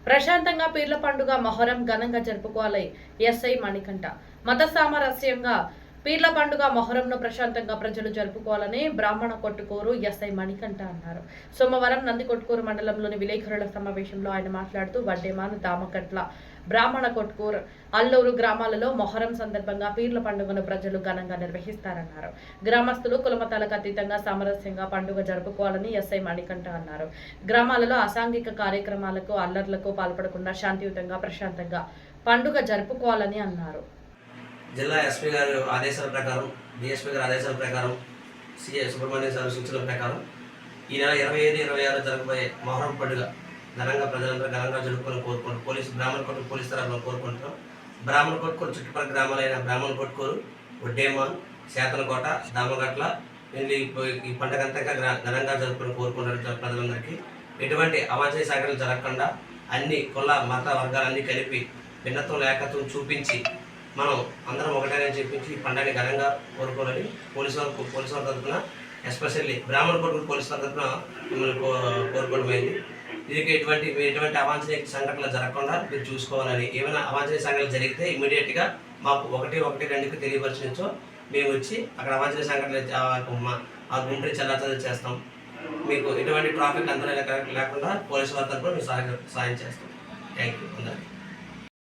ప్రశాంతంగా పీర్ల పండుగ మొహరం ఘనంగా జరుపుకోవాలి. ఎస్ఐ మణికంఠ. మత సామరస్యంగా పీర్ల పండుగ మొహరంను ప్రశాంతంగా ప్రజలు జరుపుకోవాలని బ్రాహ్మణ కొట్టుకూరు ఎస్ఐ మణికంఠ అన్నారు. సోమవారం నందికొట్కూరు మండలంలోని విలేకరుల సమావేశంలో ఆయన మాట్లాడుతూ వడ్డేమాన్, దామకట్ల, బ్రాహ్మణ కొట్కూరు, అల్లూరు గ్రామాలలో మొహరం సందర్భంగా పీర్ల పండుగను ప్రజలు ఘనంగా నిర్వహిస్తారన్నారు. గ్రామస్తులు కులమతాలకు అతీతంగా సామరస్యంగా పండుగ జరుపుకోవాలని ఎస్ఐ మణికంఠ అన్నారు. గ్రామాలలో అసాంఘిక కార్యక్రమాలకు, అల్లర్లకు పాల్పడకుండా శాంతియుతంగా ప్రశాంతంగా పండుగ జరుపుకోవాలని అన్నారు. జిల్లా ఎస్పీ గారి ఆదేశాల ప్రకారం, డిఎస్పీ గారి ఆదేశాల ప్రకారం, సిఐ సుబ్రహ్మణ్యం సార్ సూచనల ప్రకారం ఈ నెల 25, 26 జరగబోయే మొహరం పండుగ ప్రజలందరూ ఘనంగా జరుపుకొని కోరుకుంటారు. బ్రాహ్మణ కొట్టు పోలీస్ తరఫున కోరుకుంటున్నాం. బ్రాహ్మణ కొట్టుకూరు చుట్టుపక్కల గ్రామాలైన బ్రాహ్మణ కొట్టుకూరు, వడ్డేమాన్, సేతనకోట, దామగట్ల ఈ పండుగ అంతా ఘనంగా జరుపుకొని కోరుకుంటారు. ప్రజలందరికీ ఎటువంటి అవాంఛనీయ సంఘటనలు జరగకుండా అన్ని కుల మత వర్గాలన్నీ కలిపి భిన్నత్వం ఏకత్వం చూపించి మనం అందరం ఒకటేనని చెప్పించి ఈ పండుగని ఘనంగా కోరుకోవాలని పోలీసు వారి తరఫున, ఎస్పెషల్లీ బ్రాహ్మణ కొట్టు పోలీసు వారి తరఫున మిమ్మల్ని కోరుకోవడమైంది. దీనికి ఎటువంటి అవాంఛనీయ సంఘటనలు జరగకుండా మీరు చూసుకోవాలని, ఏమైనా అవాంఛనీయ సంఘటనలు జరిగితే ఇమీడియట్గా మాకు 112కి తెలియపరిచించో మేము వచ్చి అక్కడ అవాంఛనీయ సంఘటనలు ఆ గుంటని చల్లాచల్లి చేస్తాం. మీకు ఎటువంటి ట్రాఫిక్ అంతరం లేకుండా పోలీసు వారి తరఫున మేము సాయం చేస్తాం. థ్యాంక్ యూ అందరికీ.